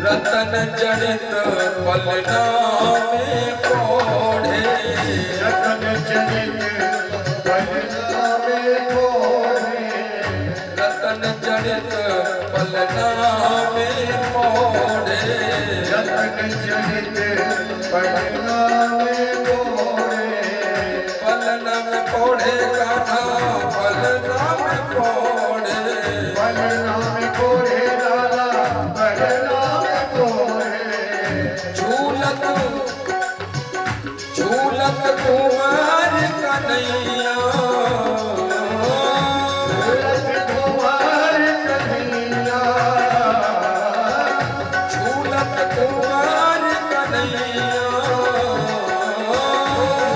रतन जड़ित पलना में कोढ़े, रतन जड़ित पलना में कोढ़े, रतन जड़ित पलना में कोढ़े, रतन जड़ित पलना में कोढ़े, पलना में कोढ़े कान्हा पलना में कोढ़े, पलना में कोढ़े लाला पलना झूलत कुमार कन्हैया, झूलत कुमार कन्हैया, झूलत कुमार कन्हैया,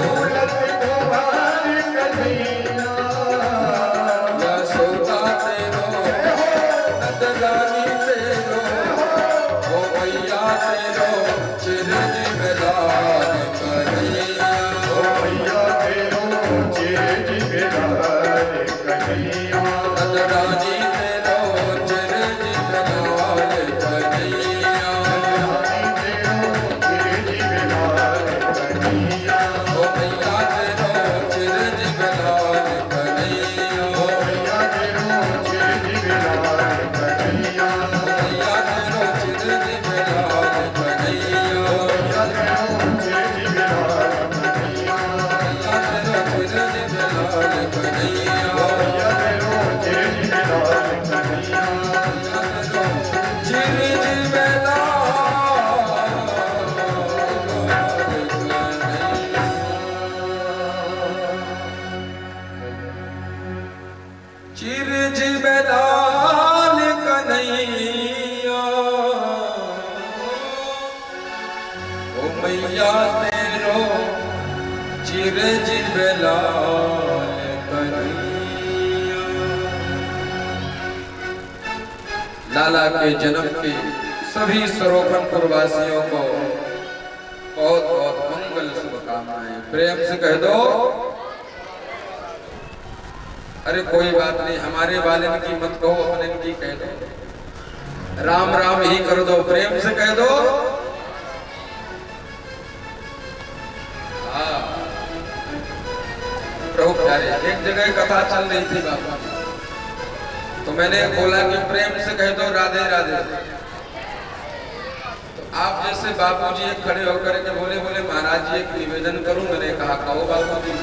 झूलत कुमार कन्हैया, यशोदा तेरो नंदगानी तेरो ओ मैया तेरो चिरंजीव लाल कन्हैया, ओ मैया तेरो चिरंजीव लाल कन्हैया, नंदगानी तेरो चिरंजीव लाल कन्हैया, रानी तेरो चिरंजीव लाल कन्हैया, ओ मैया तेरो चिरंजीव लाल कन्हैया, ओ मैया तेरो चिरंजीव लाल कन्हैया, मैया तेरो चिरंजीव लाल कन्हैया, मैया तेरो चिरंजीव लाल कन्हैया, मैया तेरो चिरंजीव लाल कन्हैया, मैया तेरो चिरंजीव लाल कन्हैया, चिरंजीव लाल कन्हैया, ओ मैया तेरो चिरंजीव लाल कन्हैया। लाला के जन्म की सभी सरोखनपुर वासियों को बहुत बहुत मंगल शुभकामनाएं। प्रेम से कह दो। अरे कोई बात नहीं, हमारे वाले की मत कहो, अपने की कह दो। राम राम ही कर दो, प्रेम से कह दो। हाँ प्रभु प्यारे, एक जगह कथा चल रही थी बाबा, तो मैंने बोला कि प्रेम से कह दो राधे राधे। तो आप जैसे बापूजी खड़े होकर के बोले महाराज जी एक निवेदन करूं। मैंने कहा कहो बापूजी।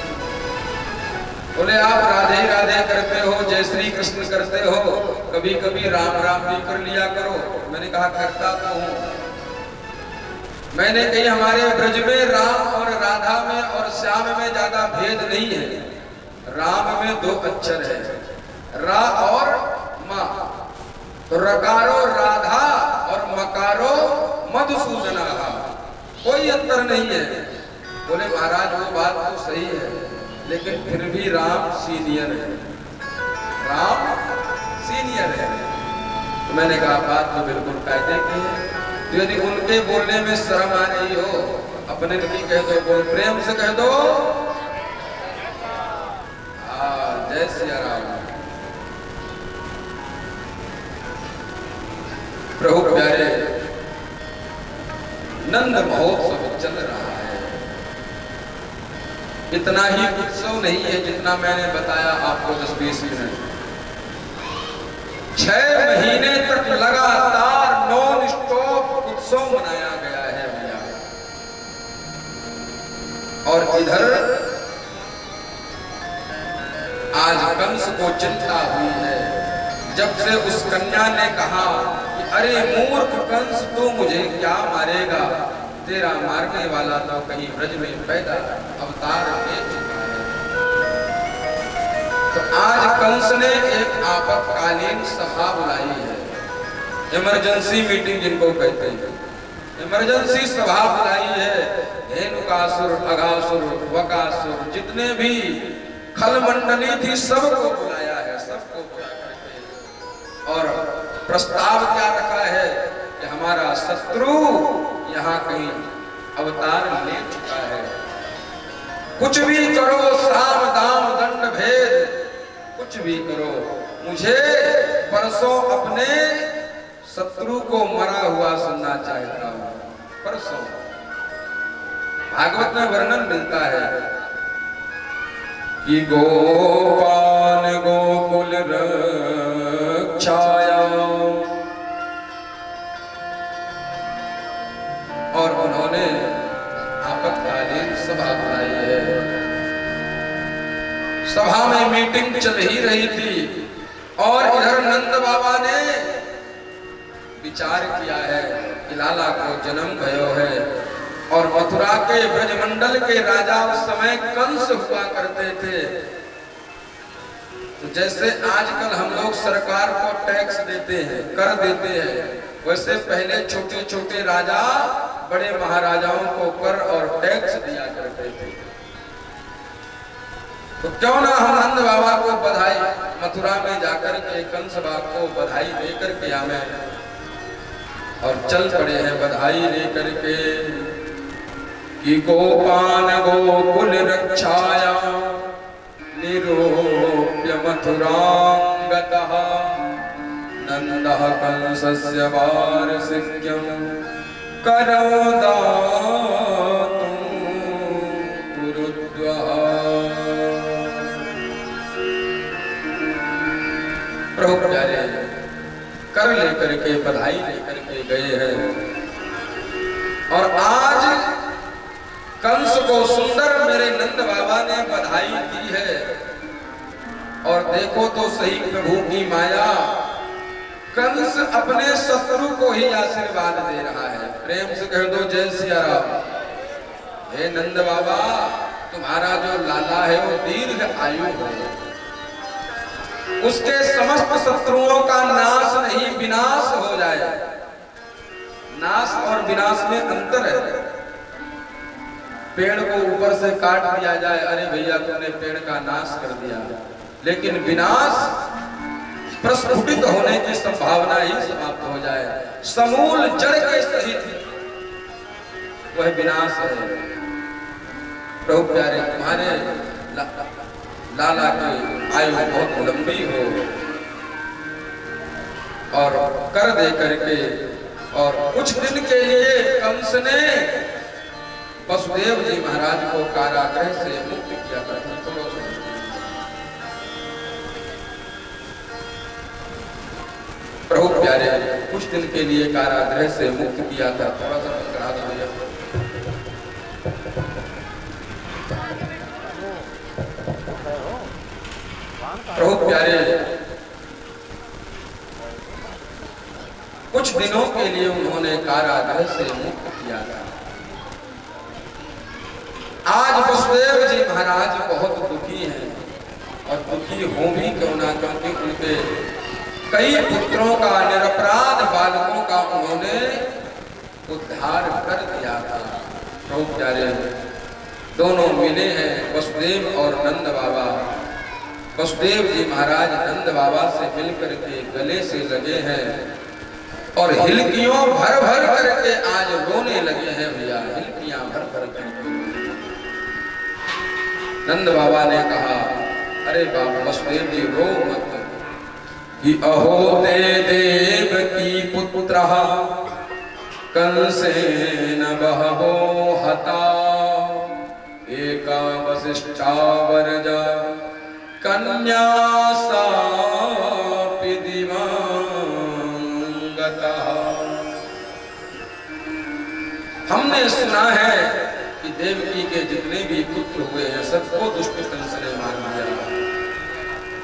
बोले आप राधे राधे करते हो, जय श्री कृष्ण करते हो, कभी कभी राम राम भी कर लिया करो। मैंने कहा करता तो हूं। मैंने कही हमारे ब्रज में राम और राधा में और श्याम में ज्यादा भेद नहीं है। राम में 2 अक्षर है, रा और मा। तो रकारो राधा और मकारो मधुसूदना, कोई अंतर नहीं है। बोले महाराज वो बात तो सही है, लेकिन फिर भी राम सीनियर है, राम सीनियर है। तो मैंने कहा बात तो बिल्कुल कायदे की है। तो यदि उनके बोलने में शर्म आ रही हो, अपने की कह दो, बोल प्रेम से कह दो। जय सिया राम। प्रभु प्यारे, नंद महोत्सव चल रहा है। इतना ही उत्सव नहीं है जितना मैंने बताया आपको 10-20 मिनट। 6 महीने तक लगातार नॉन स्टॉप उत्सव मनाया गया है भैया। और इधर आज कंस को चिंता हुई है। जब से उस कन्या ने कहा कि अरे मूर्ख कंस, तू मुझे क्या मारेगा, तेरा मारने वाला तो कहीं ब्रज में पैदा अवतार ले चुका है। तो आज कंस ने एक आपातकालीन सभा बुलाई है, इमरजेंसी मीटिंग जिनको कहते हैं, इमरजेंसी सभा बुलाई है। धेनुकासुर, अघासुर, वकासुर, जितने भी खल मंडली थी सबको बुलाया है, सबको बुला करके और प्रस्ताव क्या रखा है कि हमारा शत्रु यहाँ कहीं अवतार ले चुका है। कुछ भी करो, साम दाम दंड भेद, कुछ भी करो, मुझे परसों अपने शत्रु को मरा हुआ सुनना चाहता हूं। परसों भागवत में वर्णन मिलता है कि गोपाल गोकुल रक्षाया, और उन्होंने आपातकालीन सभा बुलाई है। सभा में मीटिंग चल ही रही थी और इधर नंद बाबा ने विचार किया है कि लाला को जन्म भयो है और मथुरा के ब्रजमंडल के राजा उस समय कंस हुआ करते थे। तो जैसे आजकल हम लोग सरकार को टैक्स देते हैं, कर देते हैं, वैसे पहले छोटे छोटे राजा बड़े महाराजाओं को कर और टैक्स दिया करते थे। तो क्यों ना हम नंद बाबा को बधाई, मथुरा में जाकर के कंस बाबा को बधाई देकर के आवे, और चल पड़े हैं बधाई लेकर के कि गोपान गोकुल रक्षाया निरूप्य मथुरांगतः नंदः कंसस्य वारसिक्यं करोदातुं कुरुद्वः। प्रभु प्यारे कर लेकर के बधाई लेकर के गए हैं और आज कंस को सुंदर मेरे नंद बाबा ने बधाई दी है। और देखो तो सही प्रभु की माया, कंस अपने शत्रु को ही आशीर्वाद दे रहा है। प्रेम से कह दो जय सिया राम। हे नंद बाबा, तुम्हारा जो लाला है वो दीर्घ आयु हो, उसके समस्त शत्रुओं का नाश नहीं विनाश हो जाए। नाश और विनाश में अंतर है। पेड़ को ऊपर से काट दिया जाए, अरे भैया तुमने पेड़ का नाश कर दिया, लेकिन विनाश प्रस्फुटित होने की संभावना ही समाप्त हो जाए, समूल जड़ के सहित वह विनाश है। प्रभु प्यारे, तुम्हारे लाला की आयु बहुत लंबी हो और कर दे करके। और कुछ दिन के लिए कंस ने वसुदेव जी महाराज को कारागृह से मुक्त किया था। प्रभु प्यारे, कुछ दिन के लिए कारागृह से मुक्त किया था। थोड़ा सा करा दो भैया। प्रभु प्यारे, कुछ दिनों के लिए उन्होंने कारागृह से मुक्त किया था। आज वसुदेव जी महाराज बहुत दुखी हैं और दुखी हो भी क्यों ना, क्योंकि उनके कई पुत्रों का, निरपराध बालकों का उन्होंने उद्धार कर दिया था। प्रभु प्यारे, दोनों मिले हैं वसुदेव और नंद बाबा। वसुदेव जी महाराज नंद बाबा से मिलकर के गले से लगे हैं और हिलकियों भर भर करके आज रोने लगे हैं भैया, हिलकियां भर भर करके। नंद बाबा ने कहा, अरे बाबा वसुदेव जी रो मत, कि अहो ते देव की पुत्रः कंसेन बहवो हता एका वसिष्ठा वरजा कन्या सापि दिवंगतः। हमने सुना है कि देवकी के के जितने भी पुत्र हुए हैं सबको दुष्ट कंस ने मार दिया।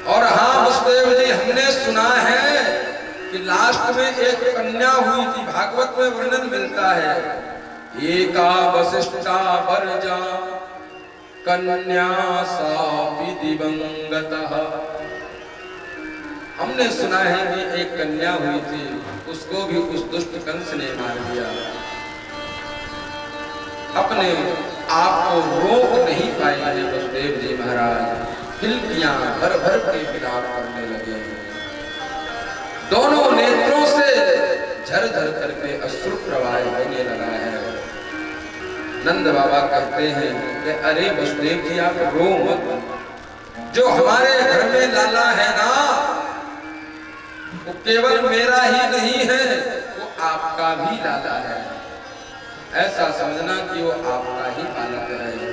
और हाँ वसुदेव जी, हमने सुना है कि लास्ट में एक कन्या हुई थी, भागवत में वर्णन मिलता है, एका वसिष्ठा वर्जा कन्या सापि दिवंगतः। हमने सुना है कि एक कन्या हुई थी, उसको भी उस दुष्ट कंस ने मार दिया। अपने आप को रोक नहीं पाए हैं वसुदेव जी महाराज, तिलकियां भर भर के विलाप करने लगे। दोनों नेत्रों से झरझर करके अश्रु प्रवाह होने लगा है। नंद बाबा कहते हैं कि अरे वसुदेव जी आप रो मत, जो हमारे घर में लाला है ना वो केवल मेरा ही नहीं है, वो आपका भी लाला है। ऐसा समझना कि वो आपका ही बालक है।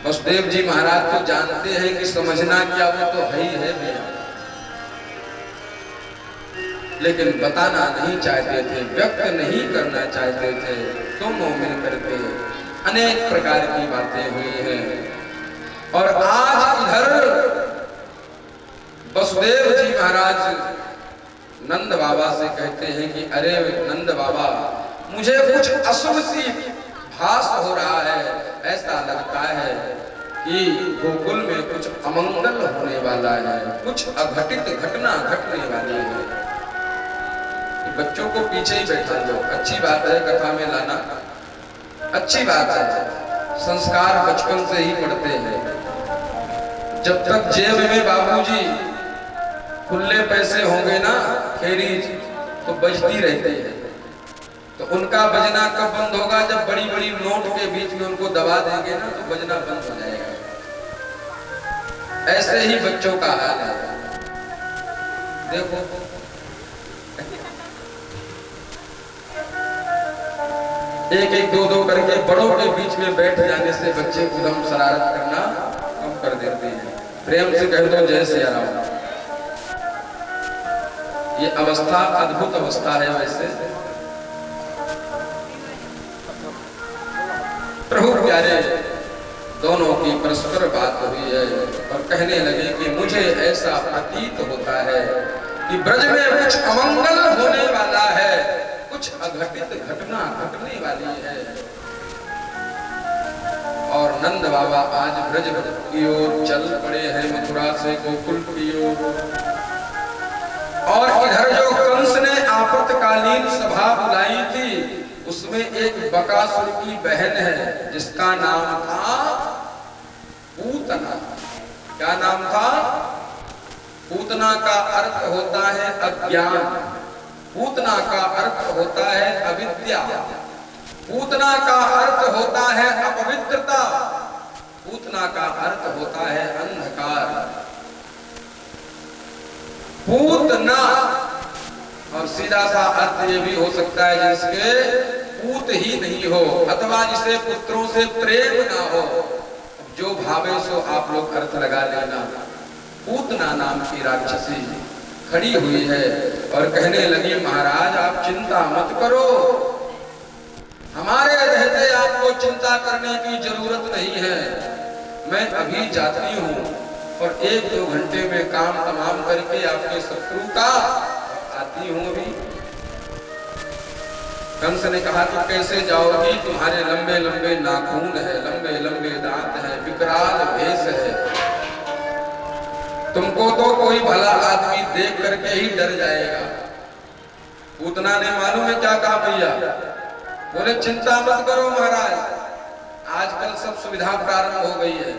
वसुदेव जी महाराज तो जानते हैं कि समझना क्या, वो तो है ही है भैया, लेकिन बताना नहीं चाहते थे, व्यक्त नहीं करना चाहते थे। तो मोमिन करके अनेक प्रकार की बातें हुई हैं। और आज इधर वसुदेव जी महाराज नंद बाबा से कहते हैं कि अरे नंद बाबा, मुझे कुछ अशुभ सी भास हो रहा है, ऐसा लगता है कि गोकुल में कुछ अमंगल होने वाला है, कुछ अघटित घटना घटने वाली है। बच्चों को पीछे ही बैठा दो, अच्छी बात है कथा में लाना, अच्छी बात है, संस्कार बचपन से ही पढ़ते हैं। जब तक जेब में बाबूजी खुले पैसे होंगे ना खेरीज, तो बजती रहती है। तो उनका बजना कब बंद होगा? जब बड़ी बड़ी नोट के बीच में उनको दबा देंगे ना, तो बजना बंद हो जाएगा। ऐसे ही बच्चों का हाल है। देखो एक एक दो दो करके बड़ों के बीच में बैठ जाने से बच्चे उधम शरारत करना कम कर देते हैं। प्रेम से कह दो जय सिया राम। ये अवस्था अद्भुत अवस्था है। वैसे प्रभु प्यारे दोनों की परस्पर बात हुई है और कहने लगे कि मुझे ऐसा प्रतीत होता है कि ब्रज में कुछ अमंगल होने वाला है, कुछ अघटित घटना घटने वाली है। और नंद बाबा आज ब्रज की ओर चल पड़े हैं, मथुरा से गोकुल की ओर। और इधर जो कंस ने आपातकालीन सभा बुलाई थी, उसमें एक बकासुर की बहन है जिसका नाम था पूतना। क्या नाम था? पूतना का अर्थ होता है अज्ञान, पूतना का अर्थ होता है अविद्या, पूतना का अर्थ होता है अपवित्रता, पूतना का अर्थ होता है अंधकार। पूतना और सीधा सा अर्थ ये भी हो सकता है जिसके पूत ही नहीं हो, अथवा जिसे पुत्रों से प्रेम ना हो। जो भावे सो आप लोग अर्थ लगा लेना। पूतना नाम की राक्षसी खड़ी हुई है और कहने लगी, महाराज आप चिंता मत करो, हमारे रहते आपको चिंता करने की जरूरत नहीं है। मैं अभी जाती हूँ और 1-2 घंटे में काम तमाम करके आपके शत्रु का आती हूँ। अभी कंस ने कहा कि कैसे जाओगी? तुम्हारे लंबे लंबे नाखून है, लंबे लंबे दांत है, विकराल भेष है, तुमको तो कोई भला आदमी देख करके ही डर जाएगा। पूतना ने मालूम है क्या कहा भैया? बोले चिंता मत करो महाराज, आजकल सब सुविधा प्रारंभ हो गई है।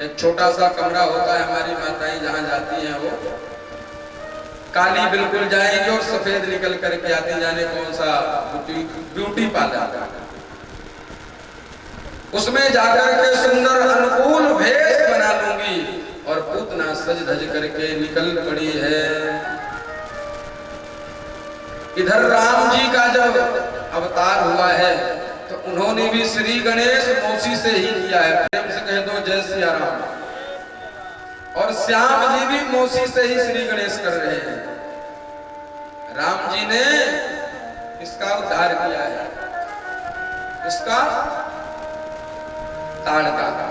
एक छोटा सा कमरा होता है, हमारी माताएं जहां जाती हैं वो काली बिल्कुल जाएंगे और सफेद निकल करके आती, जाने कौन सा ब्यूटी पार्लर, उसमें जाकर के सुंदर अनुकूल भेष बना लूंगी। और पूतना सज धज करके निकल पड़ी है। इधर राम जी का जब अवतार हुआ है तो उन्होंने भी श्री गणेश मौसी से ही किया है। प्रेम से कह दो जय सिया राम। और श्याम जी भी मौसी से ही श्री गणेश कर रहे हैं। राम जी ने इसका उद्धार किया है, इसका ताड़का का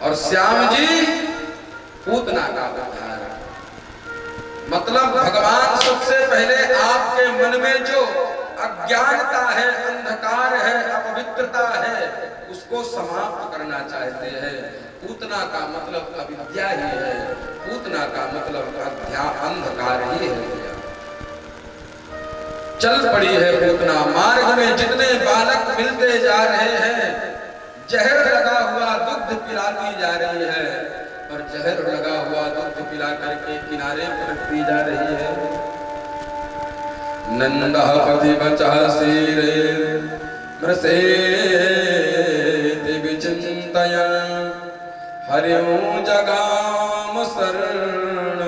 और श्याम जी पूतना का उद्धार। मतलब भगवान सबसे पहले आपके मन में जो अज्ञानता है, अंधकार है, अपवित्रता है, उसको समाप्त करना चाहते हैं। पूतना का मतलब अविद्या ही है, पूतना का मतलब अंधकार ही है। चल पड़ी है पूतना, मार्ग में जितने बालक मिलते जा रहे हैं, जहर लगा हुआ दुग्ध पिलाती जा रही है, और जहर लगा हुआ दुग्ध पिला करके किनारे पर पी जा रही है। नंदा पति बचा सीरे मृषे विचिंतयन् हरिओ जगाम शरण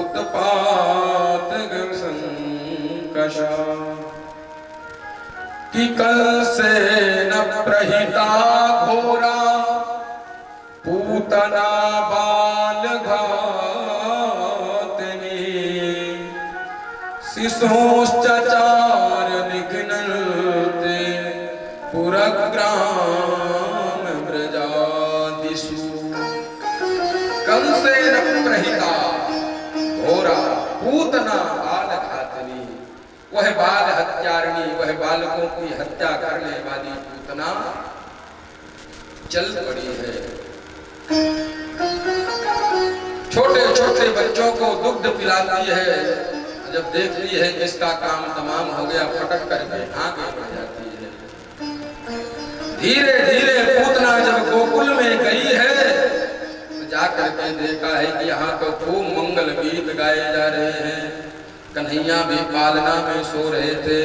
उत्पात संकषा कि कल से न प्रहिता घोरा पूतना बाल शिशोश्चार निघ्नन्ते पुरग्राम व्रजादिषु कंसेन प्रहिता घोरा पूतना बाल घातनी। वह बाल हत्यारिणी, वह बालकों की हत्या करने वाली पूतना चल पड़ी है। छोटे छोटे बच्चों को दुग्ध पिलाती है, जब देखती है कि इसका काम तमाम हो गया, फटक करके आगे बढ़ जाती है। धीरे धीरे पूतना जब गोकुल में गई है तो जाकर के देखा है कि यहाँ तो खूब मंगल गीत गाए जा रहे हैं। कन्हैया भी पालना में सो रहे थे।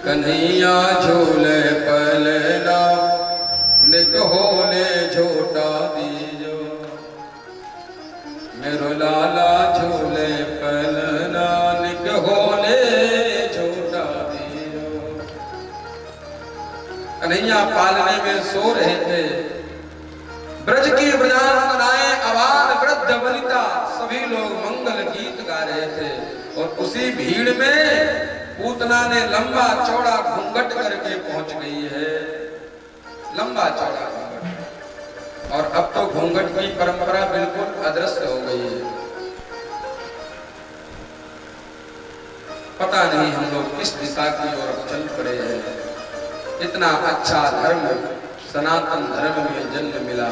कन्हैया झूले पलना निक होले झोटा दीजो, मेरो लाला झूले पलना निक होले झोटा दीजो। कन्हैया पालने में सो रहे थे। ब्रज की ब्रजांगनाएं, आबाल वृद्ध वनिता सभी लोग मंगल गीत गा रहे थे, और उसी भीड़ में पूतना ने लंबा चौड़ा घूंघट करके पहुंच गई है। लंबा चौड़ा घूंघट, और अब तो घूंघट की परंपरा बिल्कुल अदृश्य हो गई है। पता नहीं हम लोग किस दिशा की ओर चल पड़े हैं। इतना अच्छा धर्म, सनातन धर्म में जन्म मिला।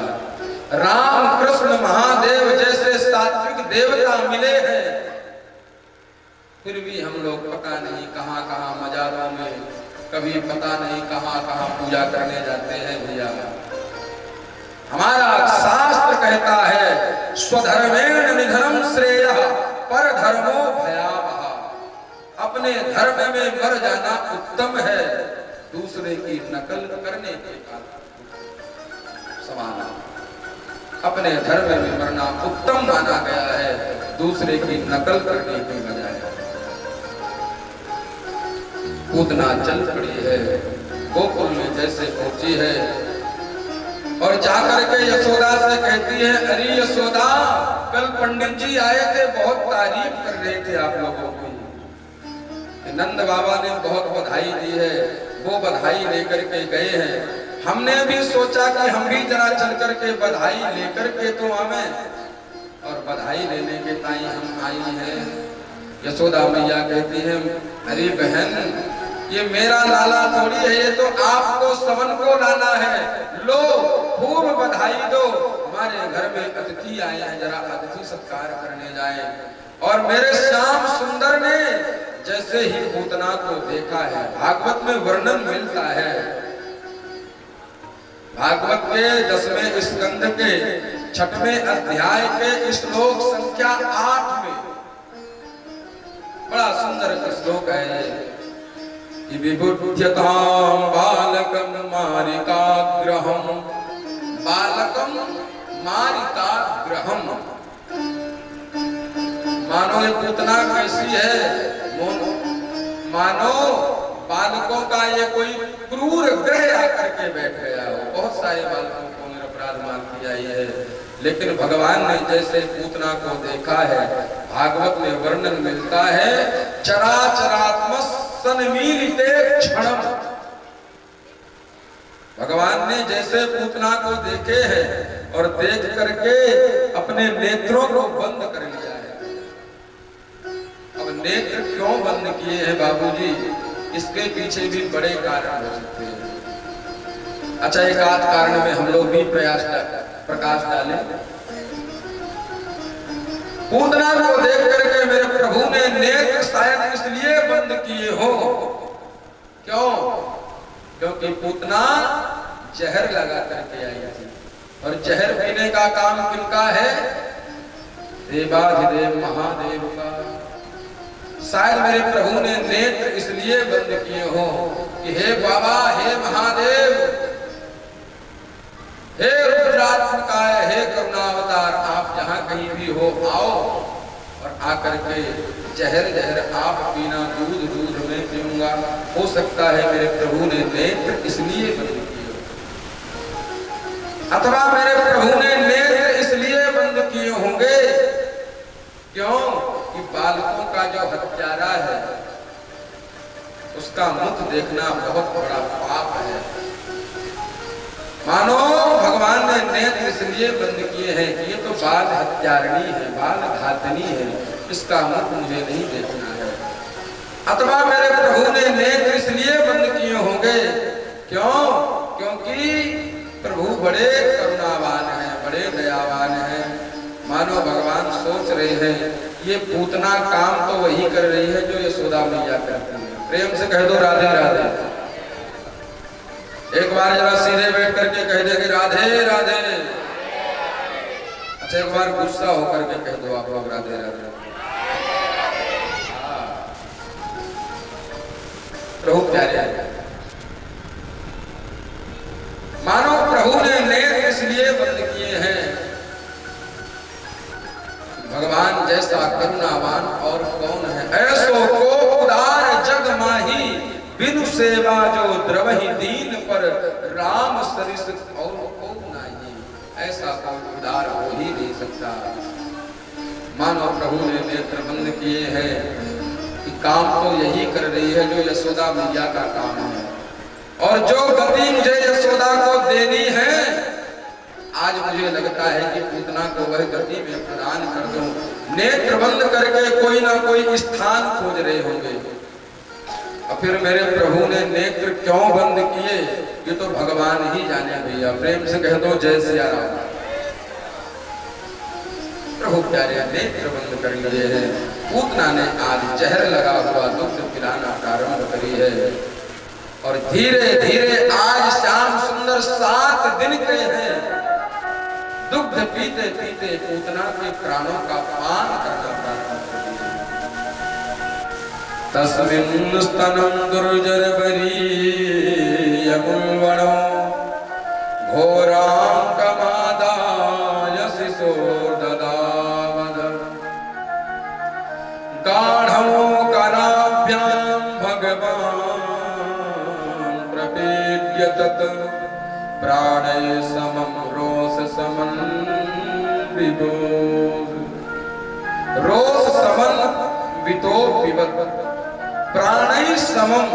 राम कृष्ण महादेव जैसे सात्विक देवता मिले हैं, फिर भी हम लोग पता नहीं कहां कहां मजारों में, कभी पता नहीं कहां कहां पूजा करने जाते हैं। भैया, हमारा शास्त्र कहता है स्वधर्मेण निधनम श्रेयः पर धर्मो भयावह। अपने धर्म में मर जाना उत्तम है, दूसरे की नकल करने के समान। अपने धर्म में मरना उत्तम माना गया है, दूसरे की नकल करने के बजाय। पूतना चल पड़ी है, गोकुल में जैसे पहुंची है, और जाकर के यशोदा से कहती है, अरे यशोदा, कल पंडित जी आए थे, बहुत तारीफ कर रहे थे आप लोगों की। नंद बाबा ने बहुत बधाई दी है, वो बधाई लेकर के गए हैं। हमने भी सोचा कि हम भी जरा चल कर के बधाई लेकर के तो आवें, और बधाई लेने के ताई हम आई हैं। यशोदा मैया कहती है, अरे बहन, ये मेरा लाला थोड़ी है, ये तो आपको सवन को लाना है। लो, खूब बधाई दो। हमारे घर में अतिथि आए हैं, जरा अतिथि सत्कार करने जाएं। और मेरे श्याम सुंदर ने जैसे ही पूतना को देखा है, भागवत में वर्णन मिलता है, भागवत के 10वें स्कंद के 6वें अध्याय के श्लोक संख्या 8 में बड़ा सुंदर श्लोक है कि विबुध्यतां बालकं मारिकाग्रहं, बालकं मारिकाग्रहं। मानो ये पूतना कैसी है, मानो बालकों का ये कोई क्रूर ग्रह आकर के बैठ गया हो। बहुत सारे बालकों को निरपराध मार दिया है, लेकिन भगवान ने जैसे पूतना को देखा है, भागवत में वर्णन मिलता है, चराचरात्मक सन्मीलिते क्षणम। भगवान ने जैसे पूतना को देखे हैं और देख करके अपने नेत्रों को बंद कर लिया है। अब नेत्र क्यों बंद किए हैं बाबूजी, इसके पीछे भी बड़े कारण हो सकते हैं। अच्छा, एक आध कारण में हम लोग भी प्रकाश डालें। पूतना को देख करके मेरे प्रभु ने नेत्र शायद इसलिए बंद किए हो, क्यों? क्योंकि पूतना जहर लगा करके आई थी, और जहर पीने का काम किनका है? देवाधिदेव महादेव का। शायद मेरे प्रभु ने नेत्र इसलिए बंद किए हो कि हे बाबा, हे महादेव, हे रुद्रात्मकाय, हे करुणावतार, आप जहां कहीं भी हो आओ और आकर के जहर जहर आप पीना, दूध दूध में पीऊंगा। हो सकता है मेरे प्रभु ने नेत्र इसलिए बंद किए, अथवा मेरे प्रभु ने नेत्र इसलिए बंद किए होंगे क्यों कि बालकों का जो हत्यारा है उसका मुख देखना बहुत बड़ा पाप है। मानो भगवान ने नेत्र इसलिए बंद किए हैं कि ये तो बाल हत्यारणी है, बाल घातनी है, इसका मुख मुझे नहीं देखना है। अथवा मेरे प्रभु ने नेत्र इसलिए बंद किए होंगे क्यों? क्योंकि प्रभु बड़े करुणावान हैं, बड़े दयावान हैं। मानो भगवान सोच रहे हैं ये पूतना काम तो वही कर रही है जो यशोदा मैया करती है। प्रेम से कह दो राधे राधे। एक बार जरा सीधे बैठ करके कह दे कि राधे राधे। अच्छा, एक बार गुस्सा होकर के कह दो आप लोग राधे राधे। प्रभु प्यारे हैं। मानो प्रभु ने नेत्र इसलिए बंद किए हैं, भगवान जैसा करुणावान और कौन है। ऐसो को उदार जग माही, बिनु सेवा जो द्रवहि दीन पर, राम सरिस और को नहीं। ऐसा कोई उदार हो ही नहीं सकता। मानो प्रभु ने नेत्र बंद किए हैं कि काम तो यही कर रही है जो यशोदा मैया का काम है, और जो गति मुझे यशोदा को देनी है आज मुझे लगता है कि पूतना को वह गति में प्रदान कर दूं। नेत्र बंद करके कोई ना कोई स्थान खोज रहे होंगे, और फिर मेरे प्रभु ने नेत्र क्यों बंद किए ये तो भगवान ही जाने भैया। प्रेम से कह दो जय सिया राम। प्रभु प्यारे नेत्र बंद कर लिए हैं। पूतना ने आज जहर लगा हुआ दुग्ध पिलाना प्रारंभ करी है, और धीरे धीरे आज श्याम सुंदर 7 दिन के हैं। दुग्ध पीते पीते पूतना के प्राणों का पान करना प्रारंभ कर दिया। तस्मिन् स्तनं दुर्जरवरी यमुल्वणो घोरां कमादाय शिशो ददावद, गाढ़ो कराभ्यां भगवान् प्रपेद्य तत्, प्राणे समं रोष समं विदोष, रोष समं वितो पिबत, प्राणे समम।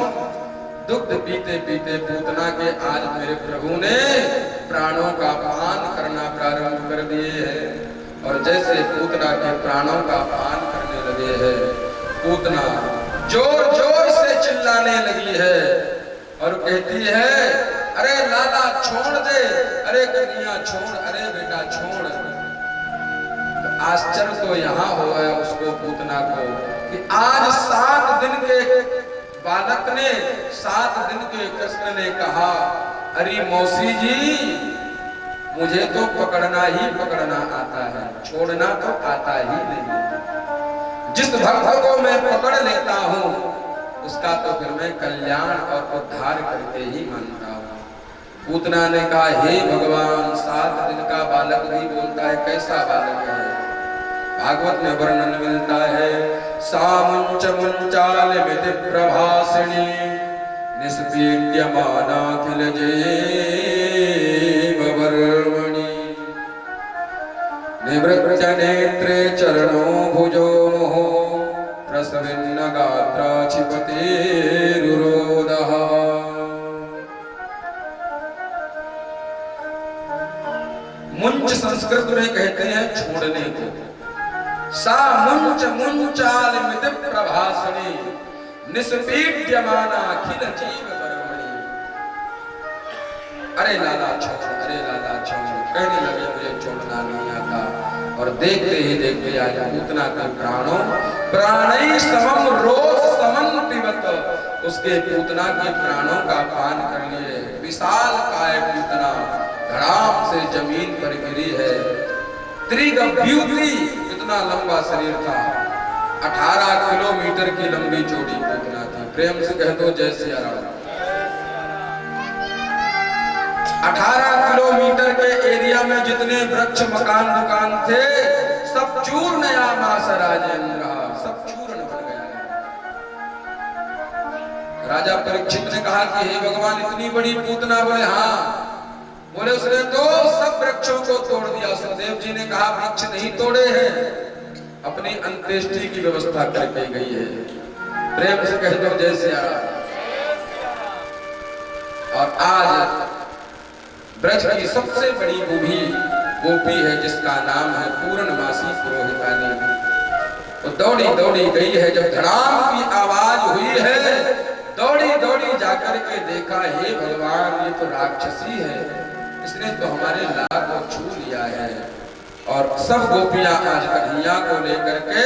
दुग्ध पीते पीते पूतना के आज मेरे प्रभु ने प्राणों का पान करना प्रारंभ कर दिए हैं, और जैसे पूतना के प्राणों का पान करने लगे हैं, पूतना जोर जोर से चिल्लाने लगी है और कहती है अरे लाला छोड़ दे, अरे कन्हैया छोड़, अरे बेटा छोड़। तो आश्चर्य तो यहाँ हो गया उसको, पूतना को, कि आज 7 दिन के बालक ने, 7 दिन के कृष्ण ने कहा अरे मौसी जी मुझे तो पकड़ना ही पकड़ना आता है, छोड़ना तो आता ही नहीं। जिस भक्त को मैं पकड़ लेता हूँ उसका तो फिर मैं कल्याण और उद्धार करके ही मानता हूँ। पूतना ने कहा हे भगवान, 7 दिन का बालक भी बोलता है, कैसा बालक है? भागवत में वर्णन मिलता है, सामुंच मुंचालमिति प्रभासिनी निष्पीड्यमानाखिल जीव वर्मणि, निवृत्य नेत्रे चरणो भुजो मोहो, प्रसविन्न गात्रा क्षिपतिरुरोदः। मुंच संस्कृत में कहते हैं छोड़ने को। सा मुंच मुंचाल मित प्रभासनी निष्पीड्यमाना अखिल जीव बरमणी। अरे लाला छोड़, अरे लाला छोड़, कहने लगे मुझे छोड़ना नहीं आता। और देखते ही देखते आज पूतना के प्राणों प्राणी समम रोज समन पिबत, उसके पूतना के प्राणों का पान कर लिए। विशाल काय पूतना धड़ाम से जमीन पर गिरी है। त्रिगभ्यूति, इतना लंबा शरीर था, 18 किलोमीटर की लंबी चौड़ी पूतना थी। प्रेम से कह दो जय सिया राम। 18 किलोमीटर के एरिया में जितने वृक्ष मकान दुकान थे सब चूर्ण या मास राजेंद्र, सब चूर्ण बन गया। राजा परीक्षित ने कहा कि हे भगवान इतनी बड़ी पूतना? बोले हाँ। बोले उसने तो सब वृक्षों को तोड़ दिया। सुखदेव जी ने कहा वृक्ष नहीं तोड़े हैं, अपनी अंत्येष्टि की व्यवस्था करके गई है। प्रेम से कह दो जय सिया राम। और आज ब्रज की सबसे बड़ी गोपी है जिसका नाम है पूर्णमासी पुरोहितानी। तो दौड़ी दौड़ी गई है, जब धड़ाम की आवाज हुई है दौड़ी दौड़ी जाकर के देखा, हे भगवान ये तो राक्षसी है, इसने तो हमारे लाल को छू लिया है। और सब गोपियां आज कन्हैया को लेकर के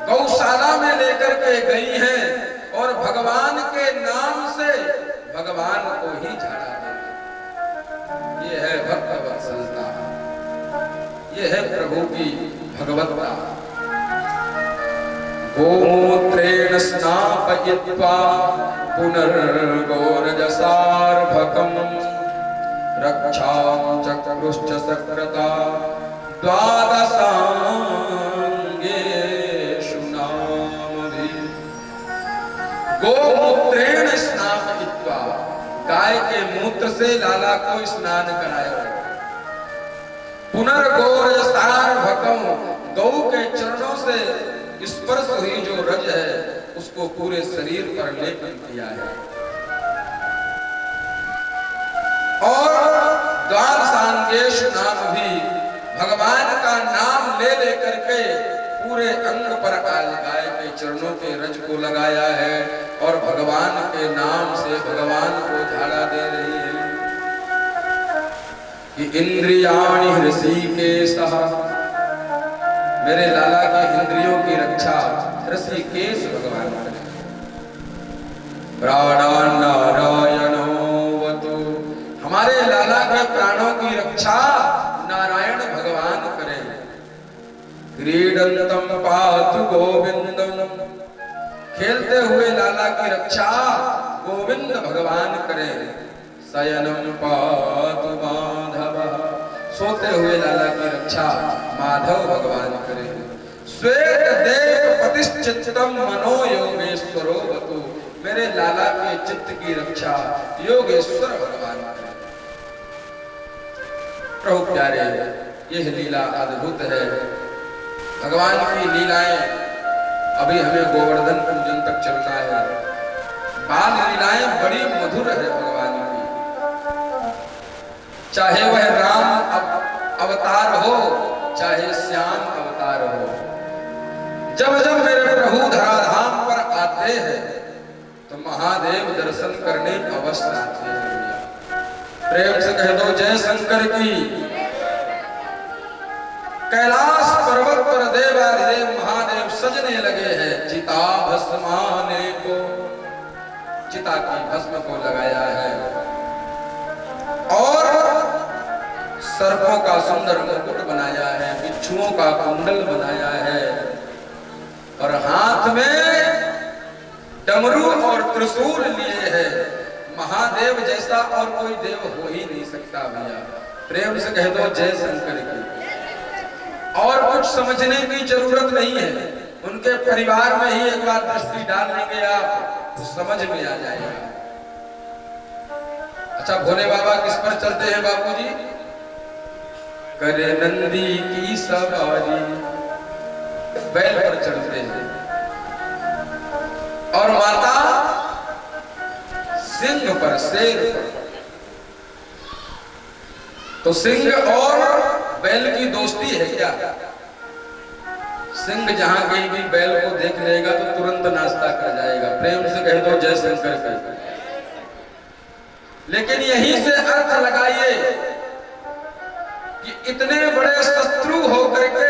गौशाला में लेकर के गई हैं और भगवान के नाम से भगवान को ही झाड़ा दे। ये है भक्त वत्सलता, ये है प्रभु की भगवत्ता। गोमूत्रेण स्नापयित्वा पुनर्गोरजसार्भकम् रक्षां चक्रुश्च सक्रता द्वादशांगेषु नामभिः। गोमूत्रेण स्नापयित्वा, गाय के मूत्र से लाला को स्नान कराया। पुनर्गोरजसार्भकम्, गौ के चरणों से स्पर्श हुई जो रज है उसको पूरे शरीर पर लेपन किया है। और द्वादशांगेश नाम भी, भगवान का नाम ले लेकर के पूरे अंग पर आज गाय के चरणों के रज को लगाया है और भगवान के नाम से भगवान को झाड़ा दे रही है। कि इंद्रियाणि हृषिकेशः, मेरे लाला के इंद्रियों की रक्षा ऋषिकेश भगवान करें। प्राणान् नारायणो वतु, हमारे लाला के प्राणों की रक्षा नारायण भगवान करें। क्रीडंतम पातु गोविंदम, खेलते हुए लाला की रक्षा गोविंद भगवान करें। शयनम पातु माधव, सोते हुए लाला की रक्षा माधव भगवान करें। श्वेत देव प्रतिष्ठितम मनो योगेश्वरो वतु, मेरे लाला के चित्त की रक्षा योगेश्वर भगवान करें। प्रभु प्यारे, यह लीला अद्भुत है। भगवान की लीलाएं, अभी हमें गोवर्धन पूजन तक चलना है। बाल लीलाएं बड़ी मधुर है भगवान की, चाहे वह राम अवतार हो चाहे श्याम अवतार हो। जब जब मेरे प्रभु धराधाम पर आते हैं तो महादेव दर्शन करने अवश्य आते हैं। प्रेम से कह दो जय शंकर की। कैलाश पर्वत पर देवाधिदेव महादेव सजने लगे हैं। चिता भस्माने को, चिता की भस्म को लगाया है और सर्पों का सुंदर मुकुट बनाया है, बिच्छुओं का कुंडल बनाया है और हाथ में डमरू और त्रिशूल लिए है। महादेव जैसा और कोई देव हो ही नहीं सकता भैया। प्रेम से कह दो जय शंकर की। और कुछ समझने की जरूरत नहीं है, उनके परिवार में ही एक बार दृष्टि डाल लेंगे आप तो समझ में आ जाएगा। अच्छा, भोले बाबा किस पर चलते हैं बापूजी? करे नंदी की सवारी, बैल पर चढ़ते हैं और माता सिंह पर, शेर पर। तो सिंह और बैल की दोस्ती है क्या? सिंह जहां कहीं भी बैल को देख लेगा तो तुरंत नाश्ता कर जाएगा, प्रेम से कह दो जय शंकर कर। लेकिन यहीं से अर्थ लगाइए कि इतने बड़े शत्रु होकर के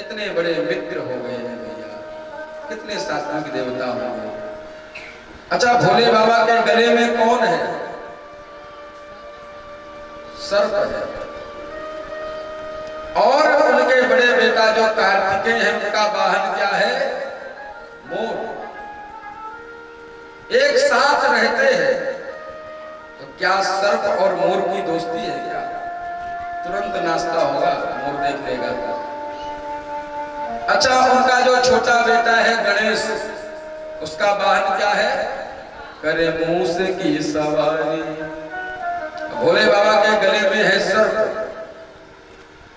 इतने बड़े मित्र हो गए हैं भैया, कितने सात्विक देवता हो गए। अच्छा, भोले बाबा के गले में कौन है? सर्प है। और उनके बड़े बेटा जो कार्तिकेय है, उनका वाहन क्या है? मोर। एक साथ रहते हैं तो क्या सर्प और मोर की दोस्ती है क्या? तुरंत नाश्ता होगा, मोर देख लेगा। अच्छा, उनका जो छोटा बेटा है गणेश, उसका वाहन क्या है? करे मूस की सवारी। भोले बाबा के गले में है सर्प।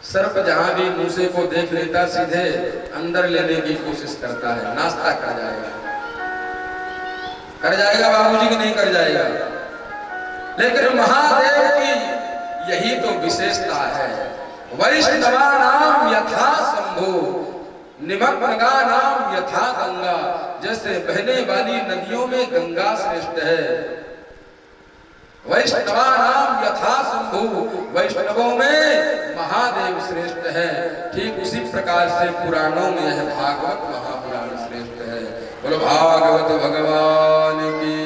सर्प जहां भी मूसे को देख लेता सीधे अंदर लेने की कोशिश करता है, नाश्ता कर जाएगा। कर जाएगा बाबूजी की नहीं कर जाएगा। लेकिन महादेव की यही तो विशेषता है। वैष्णवानाम यथा शंभो निमग्नानाम यथा गंगा। जैसे बहने वाली नदियों में गंगा श्रेष्ठ है, वैष्णवानाम यथा शंभु, वैष्णवों में महादेव श्रेष्ठ है। ठीक उसी प्रकार से पुराणों में यह भागवत महापुराण श्रेष्ठ है। बोलो भागवत भगवान की।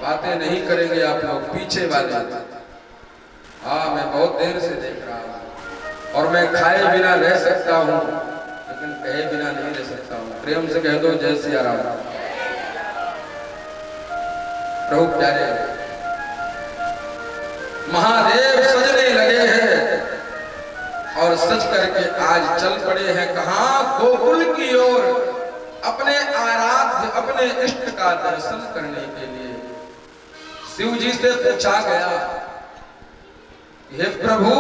बातें नहीं करेंगे आप लोग पीछे वाले। हाँ, मैं बहुत देर से देख रहा हूँ और मैं खाए बिना रह सकता हूँ, लेकिन कहे बिना नहीं रह सकता हूँ। प्रेम से कह दो जय सिया राम। प्रभु प्यारे, महादेव सजने लगे हैं और सज करके आज चल पड़े हैं कहां? गोकुल की ओर, अपने आराध्य अपने इष्ट का दर्शन करने के लिए। शिव जी से पूछा गया, हे प्रभु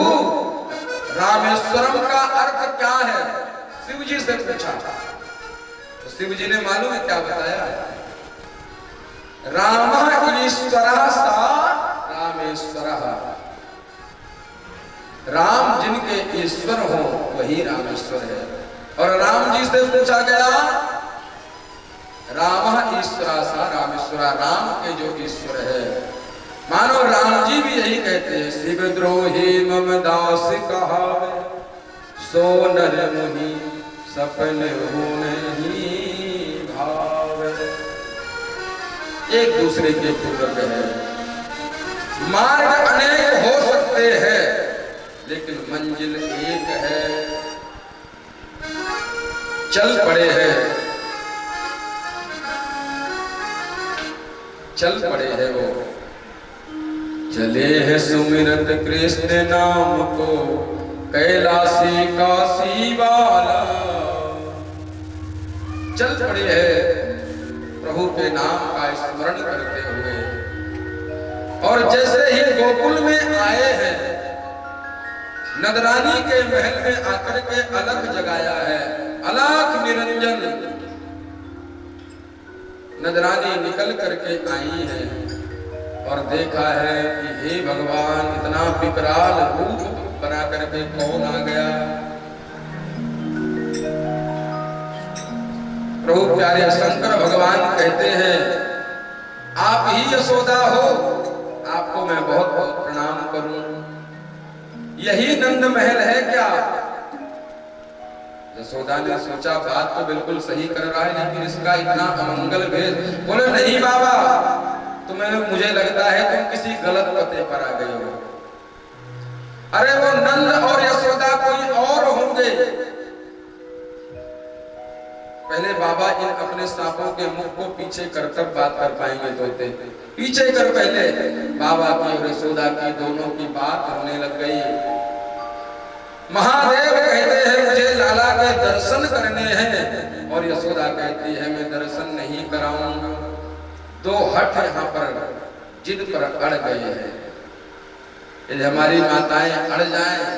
रामेश्वरम का अर्थ क्या है? शिव जी से पूछा तो शिव जी ने मालूम है क्या बताया? राम ईश्वरः सा रामेश्वरः। राम जिनके ईश्वर हो वही रामेश्वर है। और राम जी से पूछा गया, राम ईश्वरा सा रामेश्वरा, राम के जो ईश्वर है। मानो राम जी भी यही कहते हैं, शिव द्रोही मम दास कहावे, सो नर मुनि सपन हो नहीं भावे। एक दूसरे के पूरक है। मार्ग अनेक हो सकते हैं लेकिन मंजिल एक है। चल पड़े हैं, चल पड़े हैं वो। चले हैं सुमिरत कृष्ण नाम को, कैलाशी काशी वाला। चल पड़े हैं प्रभु के नाम का स्मरण करते हुए। और जैसे ही गोकुल में आए हैं, नदरानी के महल में आकर के अलग जगाया है, अलग निरंजन। नदरानी निकल करके आई है और देखा है कि हे भगवान, इतना विकराल रूप बना करके कौन आ गया? प्रभु प्यारे शंकर भगवान कहते हैं, आप ही यशोदा हो, आपको मैं बहुत बहुत प्रणाम करूं। यही नंद महल है क्या? यशोदा ने सोचा बात तो बिल्कुल सही कर रहा है, लेकिन इसका इतना अमंगल भेद। बोले नहीं बाबा, तुम्हें मुझे लगता है तुम किसी गलत पते पर आ गए हो। अरे वो नंद और यशोदा कोई और होंगे। पहले बाबा इन अपने सांपों के मुख को पीछे कर तब बात कर पाएंगे। तो पीछे कर। पहले बाबा की और यशोदा की दोनों की बात होने लग गई। महादेव कहते हैं मुझे लाला के दर्शन करने हैं, और यशोदा कहती है मैं दर्शन नहीं कराऊंगा। दो हठ यहाँ पर जिद पर अड़ गए हैं। यदि हमारी माताएं अड़ जाएं